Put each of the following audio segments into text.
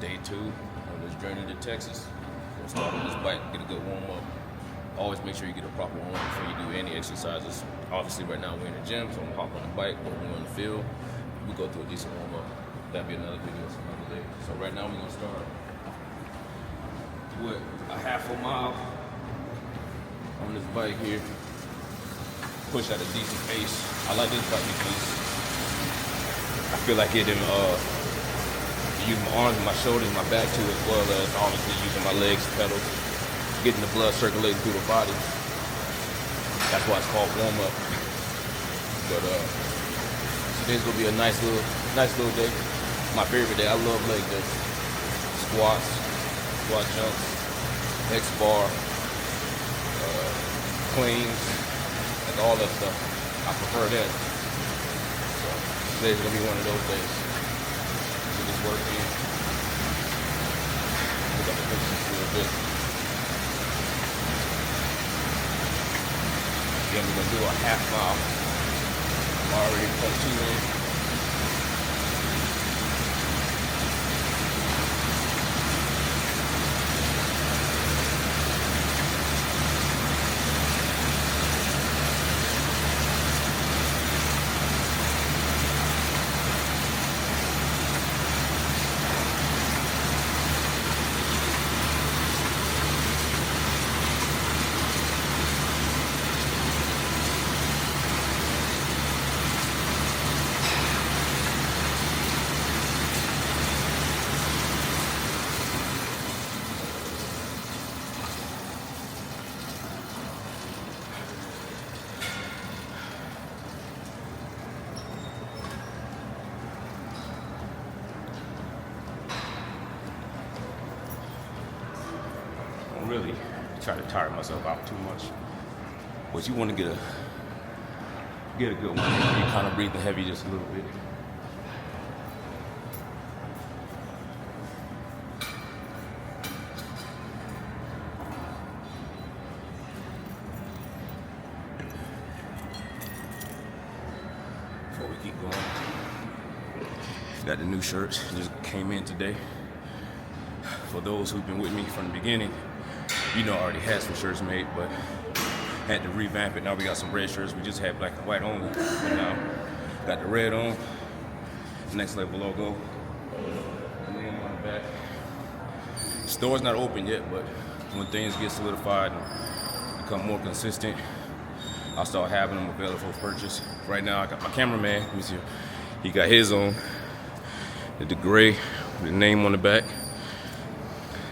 Day 2 on this journey to Texas. We'll start on this bike, get a good warm up. Always make sure you get a proper warm up before you do any exercises. Obviously right now we're in the gym, so I'm gonna hop on the bike, but when we're on the field, we go through a decent warm up. That'll be another video some other day. So right now we're gonna start with a half a mile on this bike here. Push at a decent pace. I like this bike because I feel like it use my arms and my shoulders and my back too, as well as obviously using my legs, pedals, getting the blood circulating through the body. That's why it's called warm up. But today's gonna be a nice little day. My favorite day. I love leg days. Squats, squat jumps, X bar, cleans, and all that stuff. I prefer that. So today's gonna be one of those days. Get this work in. Look at the pictures a little bit. Then we're gonna do a half mile. I'm already put 2 in. Really try to tire myself out too much. But you want to get a good one. You kind of breathing heavy just a little bit. Before we keep going, got the new shirts. Just came in today. For those who've been with me from the beginning, you know I already had some shirts made, but had to revamp it. Now we got some red shirts. We just had black and white only, but now got the red on, NextLvl logo, name on the back. Store's not open yet, but when things get solidified and become more consistent, I'll start having them available for purchase. Right now I got my cameraman, let me see, he got his on, the gray, with the name on the back.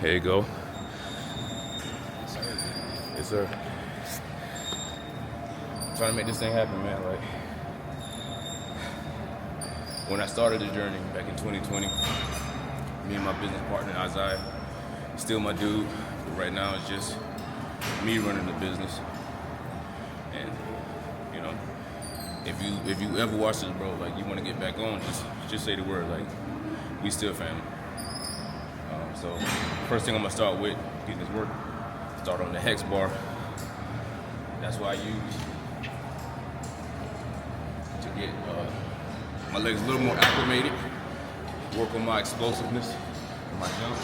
There you go. Yes, sir. I'm trying to make this thing happen, man. Like, when I started the journey back in 2020, me and my business partner, Isaiah, still my dude, but right now it's just me running the business. And, you know, if you ever watch this, bro, like, you want to get back on, just say the word, like, we still family. So first thing I'm gonna start with, getting this work, start on the hex bar. That's what I use to get my legs a little more acclimated, work on my explosiveness and my jump.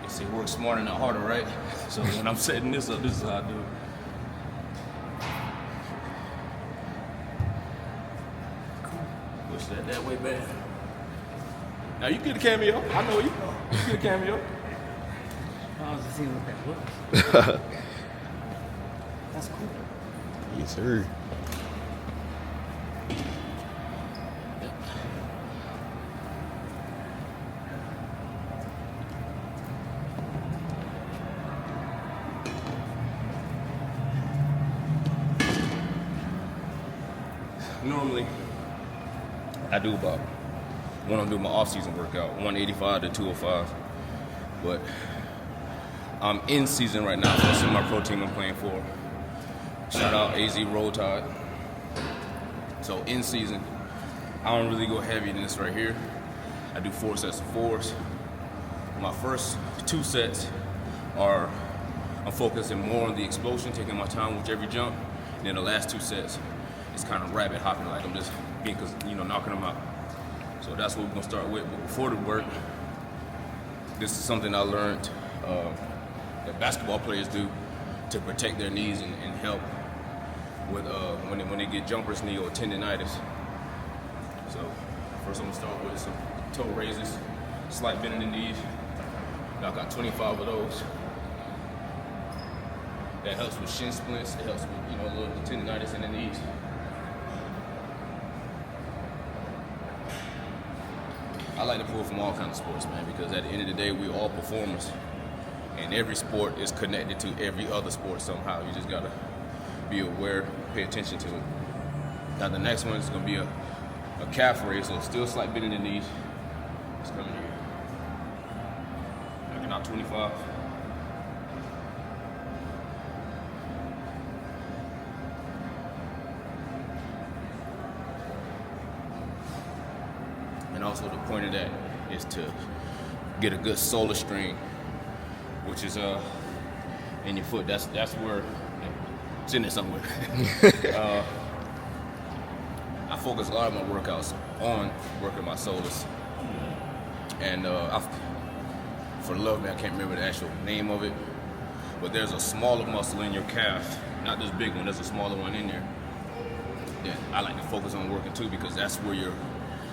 They say work smarter, not harder, right? So when I'm setting this up, this is how I do it. Push that way back. Now you get a cameo. I know you. You get a cameo. I was just seeing what that was. That's cool. Yes, sir. Normally, I do about, when I'm doing my off-season workout, 185 to 205. But I'm in season right now, so this is my pro team I'm playing for. Shout out AZ Roll Tide. So in season, I don't really go heavy in this right here. I do 4 sets of 4s. My first 2 sets are I'm focusing more on the explosion, taking my time with every jump. And then the last 2 sets, it's kind of rabbit hopping, like I'm just being, knocking them out. So that's what we're gonna start with. But before the work, this is something I learned that basketball players do to protect their knees and help with when they get jumper's knee or tendonitis. So first I'm gonna start with some toe raises, slight bend in the knees. I got 25 of those. That helps with shin splints. It helps with a little tendonitis in the knees. I like to pull from all kinds of sports, man, because at the end of the day, we're all performers. And every sport is connected to every other sport somehow. You just gotta be aware, pay attention to it. Now the next one is gonna be a calf raise, so still slight bend in the knees. It's coming here. Knocking out 25. And also the point of that is to get a good solar strain, which is in your foot. That's where it's in there somewhere. I focus a lot of my workouts on working my solars, and for the love of me, I can't remember the actual name of it, but there's a smaller muscle in your calf, not this big one. There's a smaller one in there that I like to focus on working too, because that's where your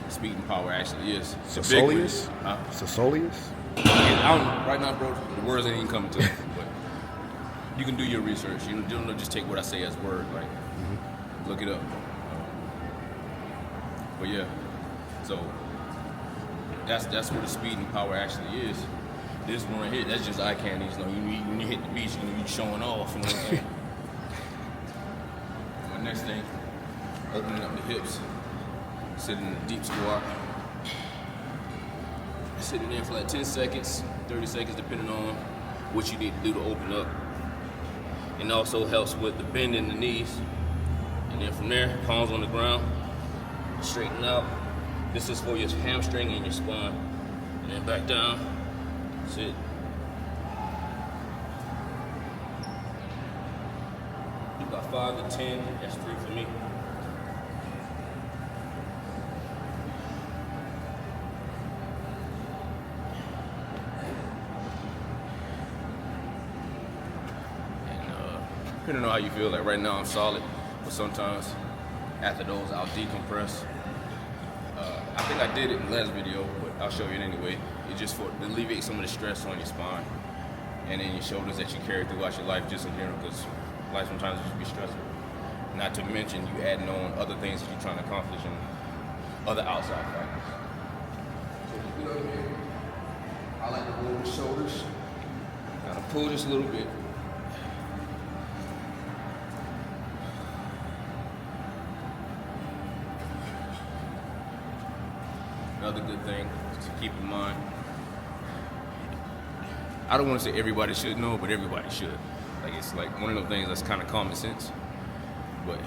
speed and power actually is. Sisolius? Sisolius? Right now, bro, the words ain't even coming to me. But you can do your research. You don't just take what I say as word. Like, look it up. But yeah, so that's where the speed and power actually is. This one right here, that's just eye candy. When you hit the beach, you're showing off. You know what I'm saying? My next thing, opening up the hips. Sitting in a deep squat. Sitting there for like 10 seconds, 30 seconds, depending on what you need to do to open up. And also helps with the bend in the knees. And then from there, palms on the ground, straighten out. This is for your hamstring and your spine. And then back down, sit. Do about 5 to 10, that's 3 for me. Depending on how you feel, like right now I'm solid, but sometimes after those I'll decompress. I think I did it in the last video, but I'll show you it anyway. It's just for to alleviate some of the stress on your spine and then your shoulders that you carry throughout your life just in general, because life sometimes just be stressful. Not to mention you adding on other things that you're trying to accomplish and other outside factors. So just get over here. I like to roll the shoulders. Kind of pull just a little bit. Another good thing to keep in mind, I don't want to say everybody should know, but everybody should. Like, it's like one of those things that's kind of common sense. But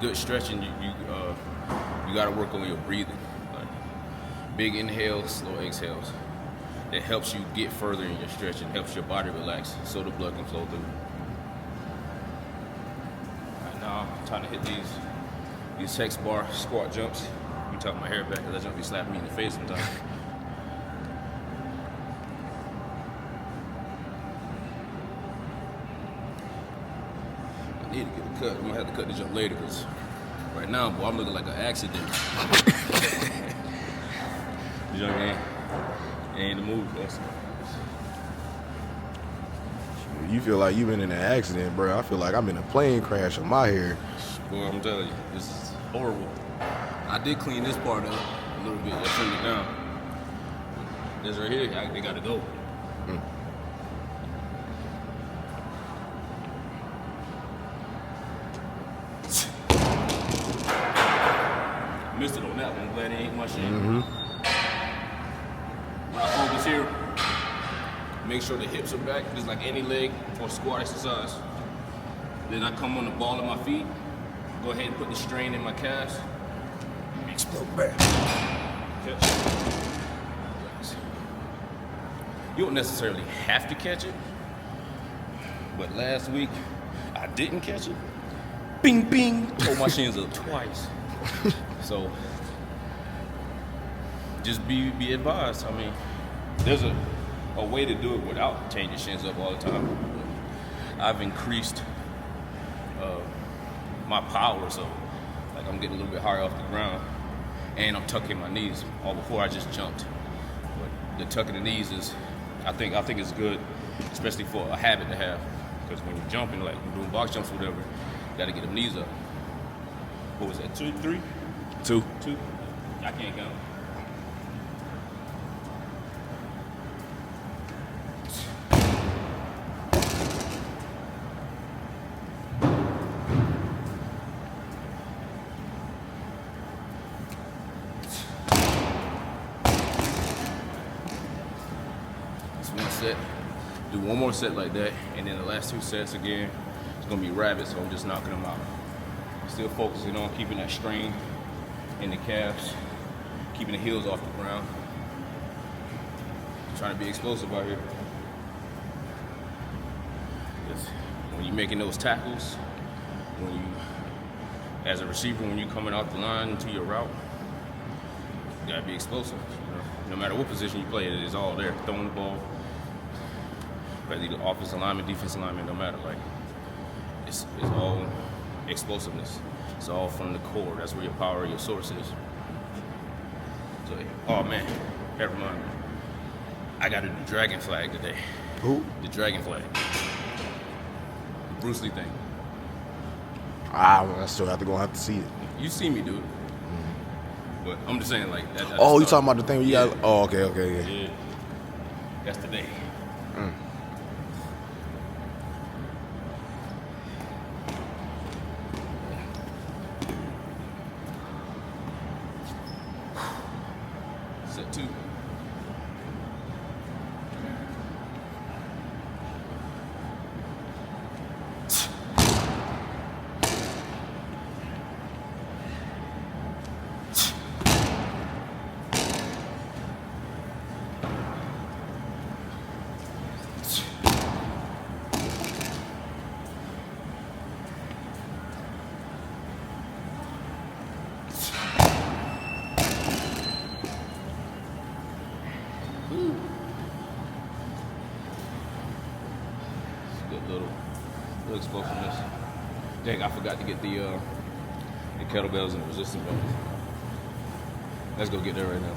good stretching, you got to work on your breathing. Like big inhales, slow exhales. That helps you get further in your stretching, helps your body relax, so the blood can flow through. Right now, I'm trying to hit these hex bar squat jumps. You tuck my hair back because that jump be slapping me in the face sometimes. I need to get a cut. I'm gonna have to cut the jump later because right now, boy, I'm looking like an accident. You know what I mean? It ain't the move, bro. You feel like you've been in an accident, bro. I feel like I'm in a plane crash on my hair. Boy, I'm telling you, this is horrible. I did clean this part up a little bit. I trimmed it down. This right here, they gotta go. Missed it on that one. Glad it ain't my shit. When I focus here, make sure the hips are back, just like any leg for a squat exercise. Then I come on the ball of my feet, go ahead and put the strain in my calves. Explode back. Catch. You don't necessarily have to catch it, But last week, I didn't catch it. Bing, bing, tore my shins up twice. So, just be advised. I mean, there's a way to do it without changing shins up all the time. I've increased my power, so like I'm getting a little bit higher off the ground, and I'm tucking my knees. All before I just jumped. But the tucking the knees is, I think it's good, especially for a habit to have. Because when you're jumping, like you're doing box jumps or whatever, you gotta get them knees up. What was that? 2, 3? 2. 2? I can't count. Set. Do one more set like that, and then the last 2 sets again, it's gonna be rabbit, so I'm just knocking them out. Still focusing on keeping that strain in the calves, keeping the heels off the ground. Trying to be explosive out here. When you're making those tackles, when you, as a receiver, when you're coming off the line into your route, you gotta be explosive. You know? No matter what position you play, it is all there. Throwing the ball, whether either offensive lineman, defensive lineman, no matter. Like, it's all explosiveness. It's all from the core. That's where your power, your source is. So, oh man, that reminds me. I got to do dragon flag today. Who? The dragon flag. The Bruce Lee thing. I still have to see it. You see me do it. But I'm just saying, like, that. Oh, you talking about the thing where you got? Oh, okay, yeah. Yeah. That's today. Set 2. Good little explosiveness. Dang, I forgot to get the kettlebells and the resistance belts. Let's go get there right now.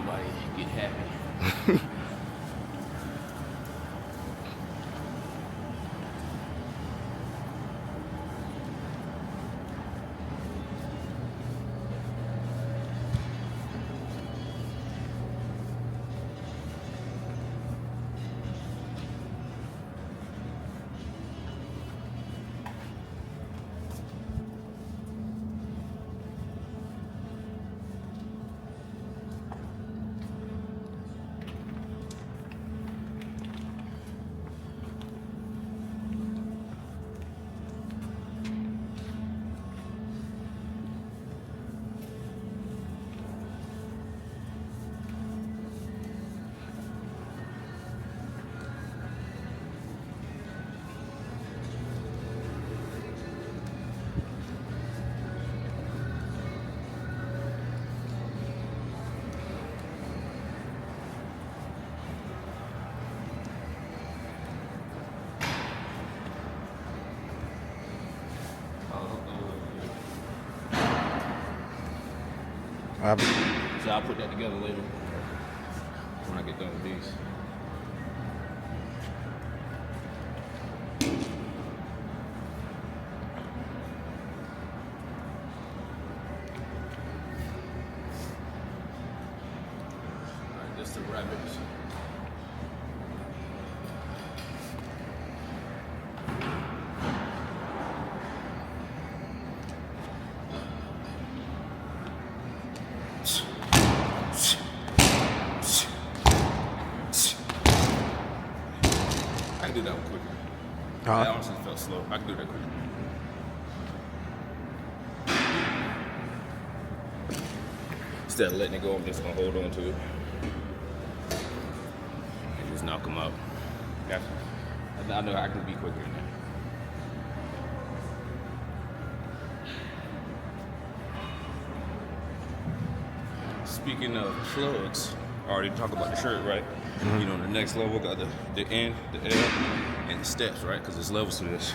Nobody get happy. So I'll put that together later when I get done with these. All right, this is the rabbits. I can do that one quicker. Huh? That honestly felt slow. I can do that quicker. Instead of letting it go, I'm just gonna hold on to it. And just knock them out. I know I can be quicker than that. Speaking of plugs, I already talked about the shirt, right? You know, the next level got the N, the L, and the steps, right? Because there's levels to this.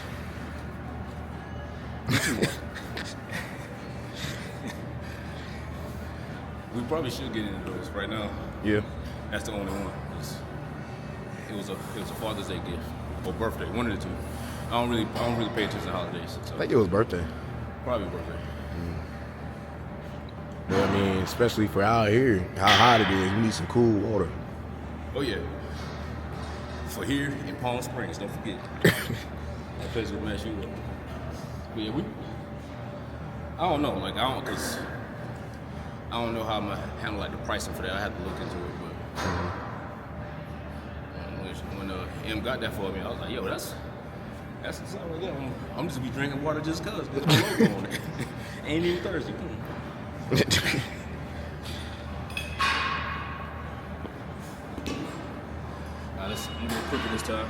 We probably should get into those right now. Yeah. That's the only one. It was a Father's Day gift or birthday, one of the two. I don't really pay attention to holidays. So I think it was birthday. probably birthday. But I mean, especially for out here, how hot it is, we need some cool water. Oh yeah. For here in Palm Springs, don't forget. That place will mess you up. But yeah, I don't know, like cause I don't know how I'm gonna handle like the pricing for that. I have to look into it, but when M got that for me, I was like, yo, that's what's up right there. I'm just be drinking water just cause. There's no logo on it. Ain't even thirsty. Come on. Let's be more quicker this time.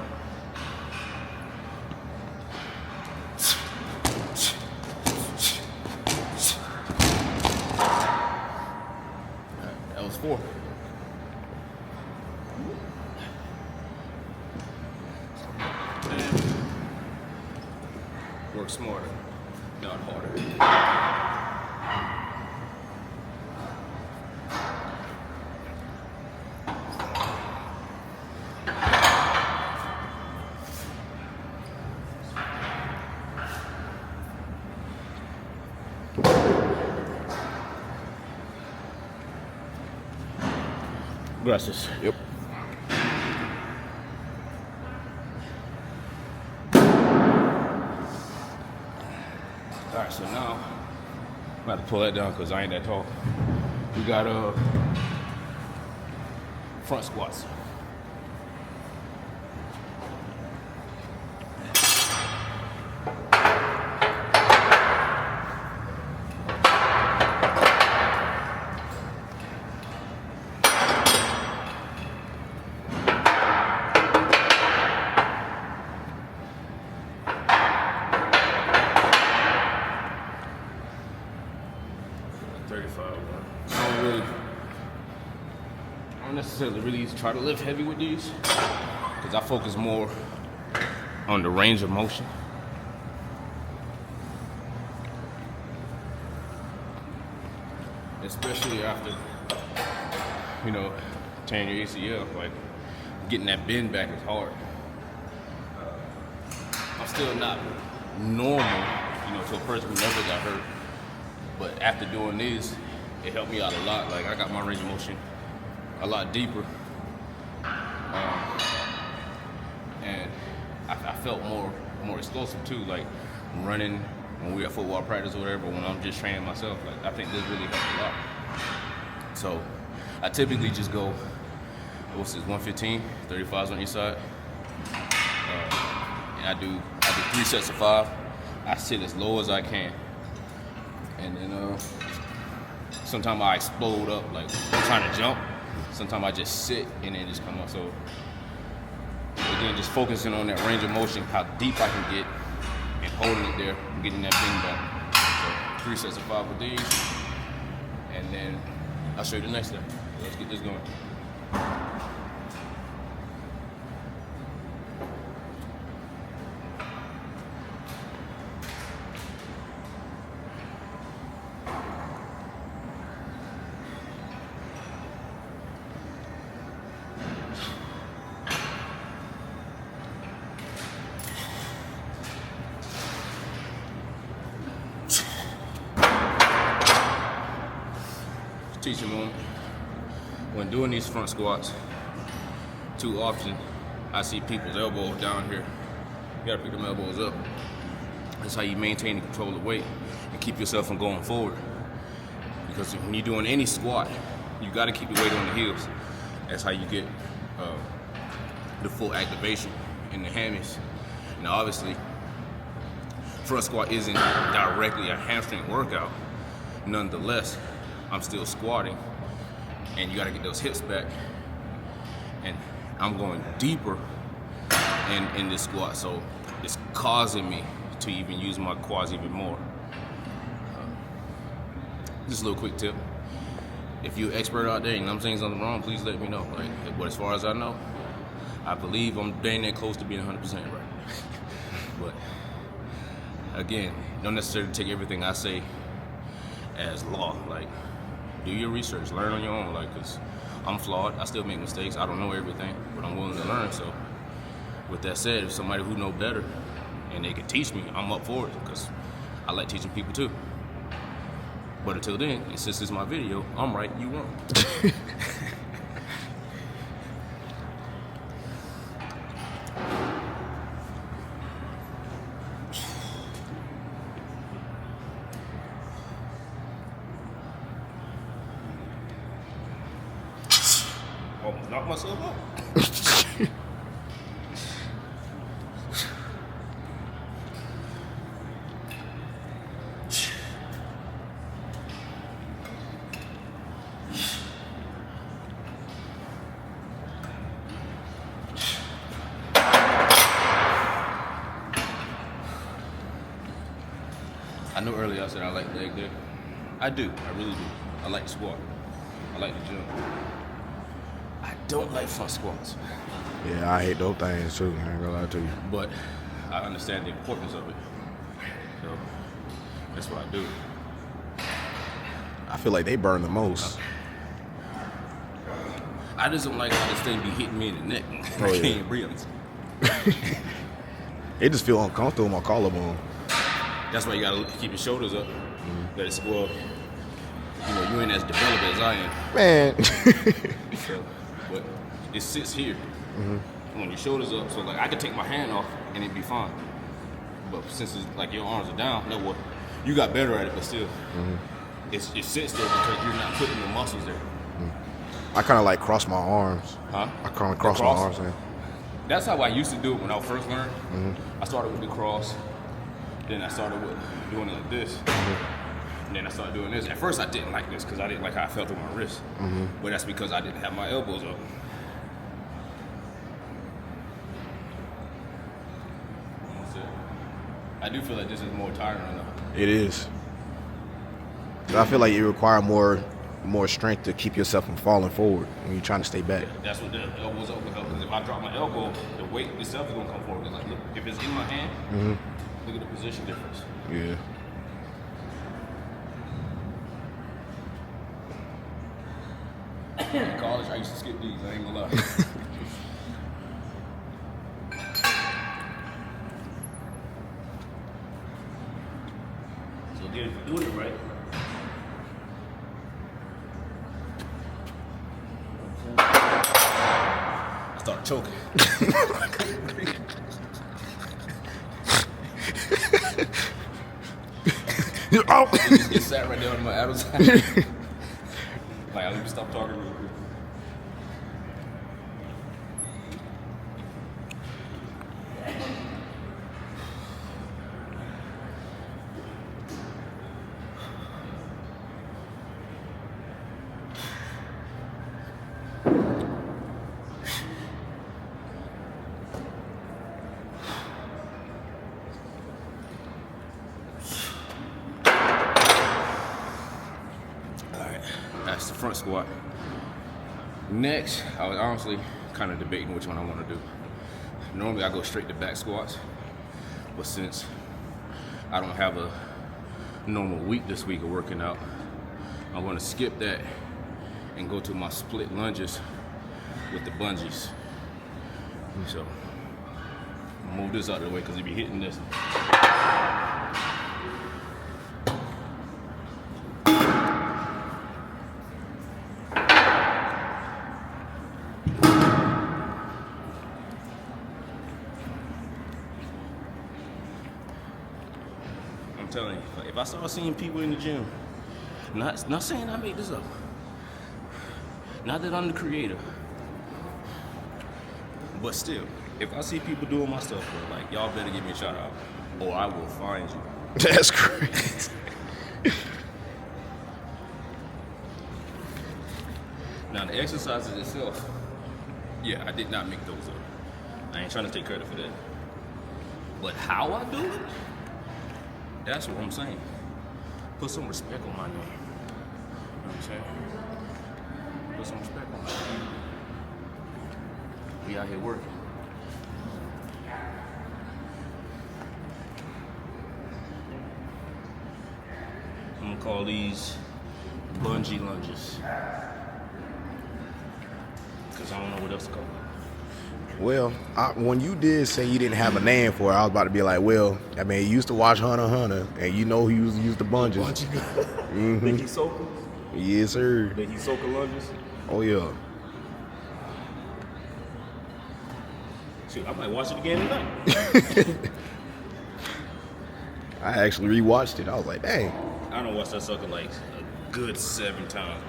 That was 4. And work smarter, not harder. Gracias. Yep. All right, so now I'm about to pull that down because I ain't that tall. We got front squats. I don't necessarily really try to lift heavy with these because I focus more on the range of motion. Especially after, tearing your ACL, like getting that bend back is hard. I'm still not normal, to a person who never got hurt. But after doing this, it helped me out a lot. Like I got my range of motion a lot deeper, and I felt more explosive too. Like running when we at football practice or whatever. When I'm just training myself, like I think this really helped a lot. So I typically just go, what's this, 115, 35s on each side, and I do 3 sets of 5. I sit as low as I can, and then sometimes I explode up, like I'm trying to jump. Sometimes I just sit and then just come up. So again, just focusing on that range of motion, how deep I can get, and holding it there, and getting that bend back. So 3 sets of 5 with these, and then I'll show you the next step. Let's get this going. Teaching moment. When doing these front squats, too often I see people's elbows down here. You gotta pick them elbows up. That's how you maintain and control the weight and keep yourself from going forward. Because when you're doing any squat, you gotta keep the weight on the heels. That's how you get the full activation in the hammies. Now obviously, front squat isn't directly a hamstring workout. Nonetheless, I'm still squatting, and you gotta get those hips back. And I'm going deeper in this squat, so it's causing me to even use my quads even more. Just a little quick tip. If you're an expert out there and I'm saying something wrong, please let me know. Like, but as far as I know, I believe I'm dang near close to being 100% right. But again, don't necessarily take everything I say as law. Like, do your research, learn on your own. Like, cause I'm flawed, I still make mistakes. I don't know everything, but I'm willing to learn. So, with that said, if somebody who know better and they can teach me, I'm up for it, cause I like teaching people too. But until then, and since it's my video, I'm right, you wrong. Almost knocked myself out. I know earlier I said I like leg day. I do, I really do. I like the squat. I like the jump. I don't like front squats. Yeah, I hate those things too. I ain't gonna lie to you. But I understand the importance of it. So that's what I do. I feel like they burn the most. I just don't like how this thing be hitting me in the neck. Oh, I yeah. can't breathe. It just feel uncomfortable with my collarbone. That's why you gotta keep your shoulders up. Let it well, you know, you ain't as developed as I am. Man. So, but it sits here. When your shoulders up, so like I could take my hand off and it'd be fine. But since it's like your arms are down, no, what you got better at it, but still, it sits there because you're not putting the muscles there. I kind of like cross my arms. Huh? I kind of cross my arms. Yeah. That's how I used to do it when I first learned. I started with the cross, then I started with doing it like this, and then I started doing this. At first, I didn't like this because I didn't like how I felt on my wrist, but that's because I didn't have my elbows up. That's it. I do feel like this is more tiring enough. It is. But I feel like you require more strength to keep yourself from falling forward when you're trying to stay back. That's what the elbows up will help. Because if I drop my elbow, the weight itself is gonna come forward. It's like, look, if it's in my hand, look at the position difference. Yeah. In college, I used to skip these. I ain't gonna lie. So again, if you're doing it right. I started choking. It sat right there on my Adam's. Like, let me stop talking real quick. That's the front squat. Next, I was honestly kind of debating which one I want to do. Normally I go straight to back squats, but since I don't have a normal week this week of working out, I'm going to skip that and go to my split lunges with the bungees. So, move this out of the way because you be hitting this. I'm telling you, if I start seeing people in the gym, not saying I made this up, not that I'm the creator, but still, if I see people doing my stuff, bro, like, y'all better give me a shout out, or I will find you. That's crazy. Now the exercises itself, Yeah, I did not make those up. I ain't trying to take credit for that. But how I do it, that's what I'm saying. Put some respect on my name. You know what I'm saying? Put some respect on my name. We out here working. I'm gonna call these bungee lunges. Cause I don't know what else to call it. Well, when you did say you didn't have a name for it, I was about to be like, well, I mean, you used to watch Hunter x Hunter, and you know he used the bungees. Think he soaking? Yes, sir. Think he soaking lunges? Oh, yeah. Shoot, I might watch it again tonight. I actually rewatched it. I was like, dang. I don't watch that sucker like a good 7 times.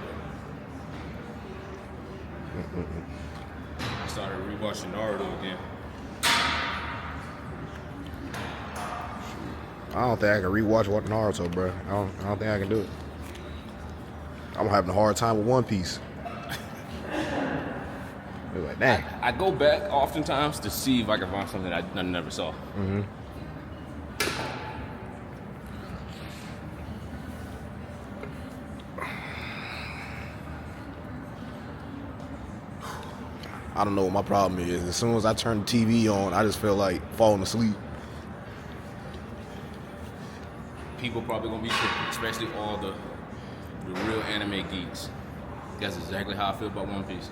I started rewatching Naruto again. I don't think I can rewatch Naruto, bro. I don't think I can do it. I'm having a hard time with One Piece. Like, dang. I go back oftentimes to see if I can find something I never saw. Mm-hmm. I don't know what my problem is. As soon as I turn the TV on, I just feel like falling asleep. People probably gonna be tripping, especially all the real anime geeks. That's exactly how I feel about One Piece.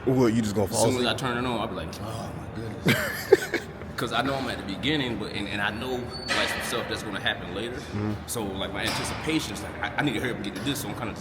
What, you just gonna As fall soon asleep? as I turn it on, I'll be like, oh my goodness. Because I know I'm at the beginning, but and I know like some stuff that's gonna happen later. So like my anticipation is like I need to hurry up and get to this, so I'm kind of